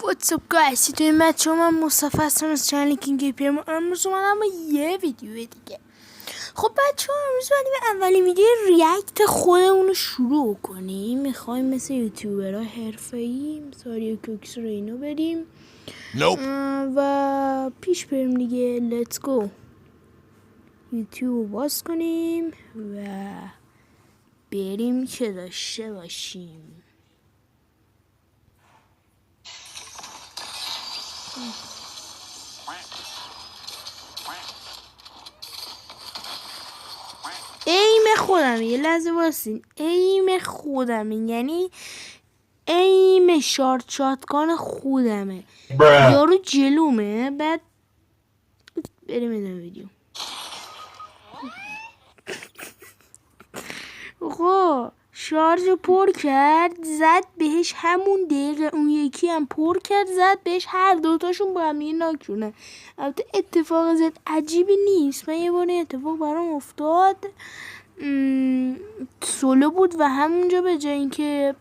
What's up guys, توی بچه من مصطفی هستم از چنل کینگ پی. امروز اومدم با یه ویدیو دیگه. خب بچه امروز بریم اولین ویدیو ریاکت خودمون رو شروع کنیم. میخوایم مثل یوتیوبرها حرفه‌ای ساریا کوکس رو اینو بریم و پیش بریم دیگه. لیتس گو. یوتیوب باز کنیم و بریم که داشته باشیم. ایم خودم یه لحظه واسین. ایم خودمه، یعنی ایم شاتگان خودمه. یارو جلومه. بعد بریم ادامه ویدیو. خب شارژ پر کرد، زد بهش همون دقیقه. اون یکی هم پر کرد، زد بهش. هر دوتاشون با هم یه ناک شدن. البته اتفاق زد عجیبی نیست. من یه بار اتفاق برام افتاد، سولو بود و همونجا به جای اینکه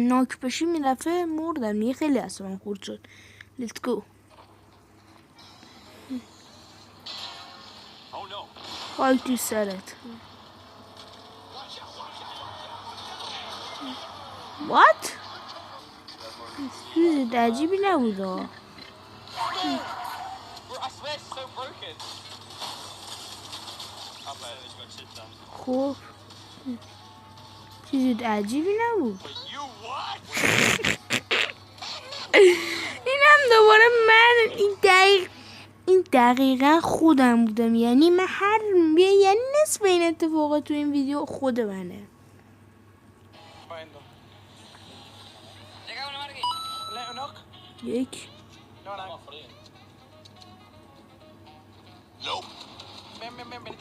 ناک بشی میرفه مردم. یه خیلی اصلا خورد شد. Let's go. خاک تو سرت. What؟ چیز عجیبی نبود. خب چیز عجیبی نبود. اینم دوباره من این دقیقا خودم بودم. یعنی من یعنی نصف این اتفاقات تو این ویدیو خود منه. یک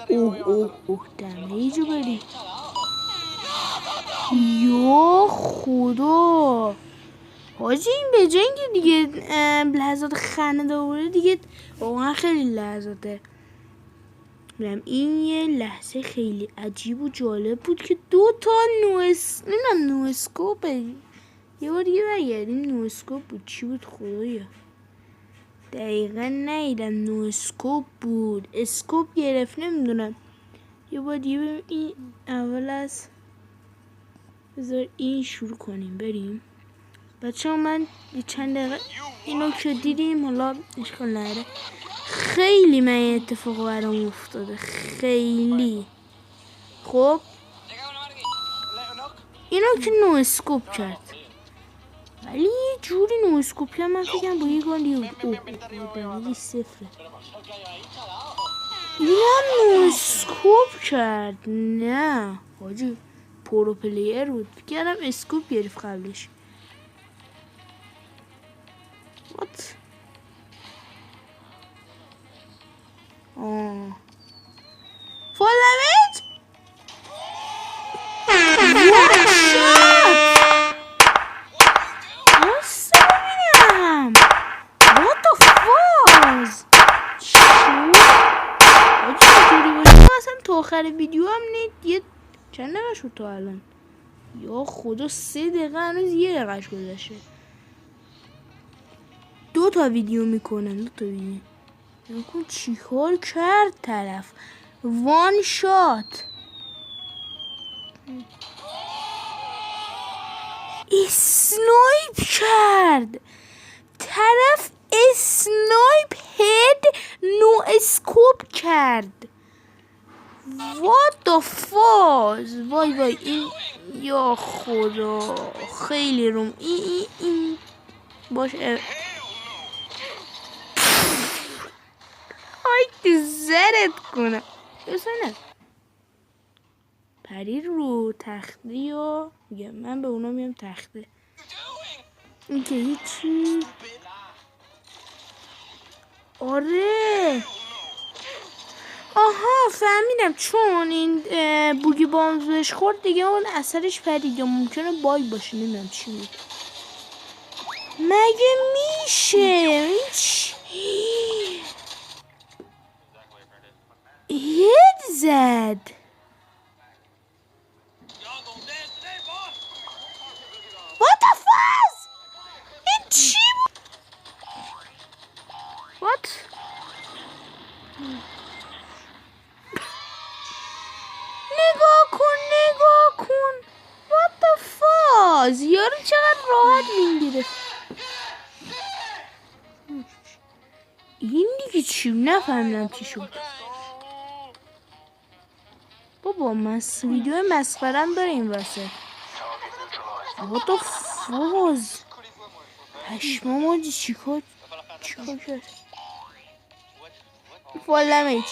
اوه دمیجو بری. یا خدا حاجی، این به جای اینکه دیگه لحظات خنده داره دیگه واقعا خیلی لحظاته. این یه لحظه خیلی عجیب و جالب بود که دو تا نواسکوپه. یه بار دیگه برگردیم. نواسکوپ بود. چی بود خدایا؟ دقیقا نیدم. نواسکوپ بود. اسکوپ گرفت نمیدونم. یه بار دیگه بریم. این اول از بذار این شروع کنیم. بریم بچه ها. من چند دقیقه اینو که دیدیم، حالا اشکال نداره. خیلی من اتفاق برام افتاده، خیلی. خب اینو که نو اسکوپ کرد، ولی یه جوری نو اسکوپی هم من فکرم با یه گاندی. اوه صفره. این هم نو اسکوپ کرد. نه حاجی پرو پلیر بود. فکرم اسکوپ گرفت قبلش. What؟ Full damage? What shot? What's ببینم. What the fuck؟ چطوری باشه؟ اصلا تا آخر ویدیو هم نید. چند دقیقه شد تا الان؟ یا خدا 3 دقیقه. هنوز 1 دقیقهش گذشته. 2 تا ویدیو میکنن. 2 تا ویدیو نکن. چی کار کرد طرف؟ وان شات. اسنایپ کرد طرف. اسنایپ هد نو اسکوپ کرد. what the fuck. وای این یا خدا خیلی روم. این باشه. تو زرت کنم. نه پری رو تخته یا میگم من به اونا میگم تخته. این که هیچی. آره آها فهمیدم. چون این بوگی بامزش خورد دیگه اون اثرش پرید. یا ممکنه باگ باشه. نمیدونم چی بود. مگه میشه؟ هید زد. What the fuck؟ این این دیگه چی؟ نفهمیدم چی شد. بابا ویدیو مسخرم داره این وسط. What the fuck؟ پشمام آجی چیکار کرد؟ فالمید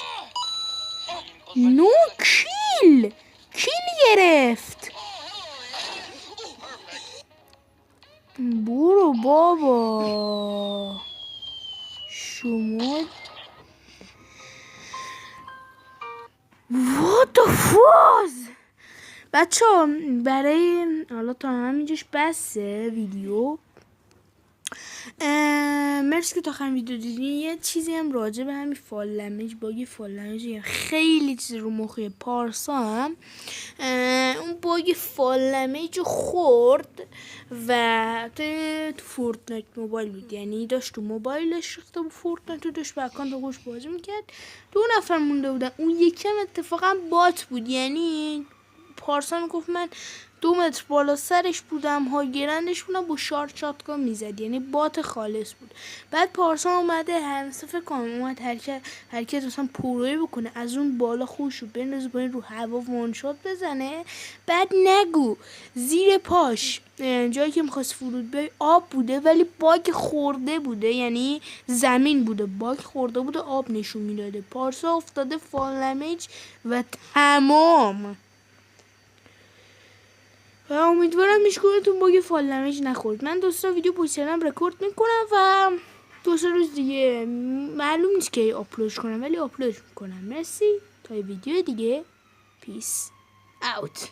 نو کیل گرفت. برو بابا شما What the fuck؟ بچه ها برای حالا تا همینجاش بسه ویدیو. مرسی که تا آخر ویدیو دیدین. یه چیزی هم راجع به همین باگ فال دمیج خیلی چیز رو مخه پارسا هم اون باگ فال دمیج خورد و تو فورتنایت موبایل بود، یعنی داشت تو موبایلش ریخته بود فورتنایت و داشت به اکانت خوش بازی میکرد. 2 نفر مونده بودن، اون یکی هم اتفاقا بات بود، یعنی پارسا میگفت من 2 متر بالا سرش بودم، هاگرندش بودم، با شاتگان میزد، یعنی بات خالص بود. بعد پارسا اومده فکر کنم اومد حرکت مثلا پروی بکنه، از اون بالا خوشو بندازه با این رو هوا وان شات بزنه. بعد نگو زیر پاش جایی که میخواست فرود بیای آب بوده، ولی باگ خورده بوده، یعنی زمین بوده باگ خورده بوده، آب نشون میداده. پارسا افتاده فال دمیج و تمام. و امیدوارم هیچکدومتون باگ فال دمیج نخورد. من دوستا ویدیو پشترم رکورد میکنم و 2 روز دیگه معلوم نیست که آپلود کنم، ولی آپلود میکنم. مرسی تا ویدیو دیگه. پیس اوت.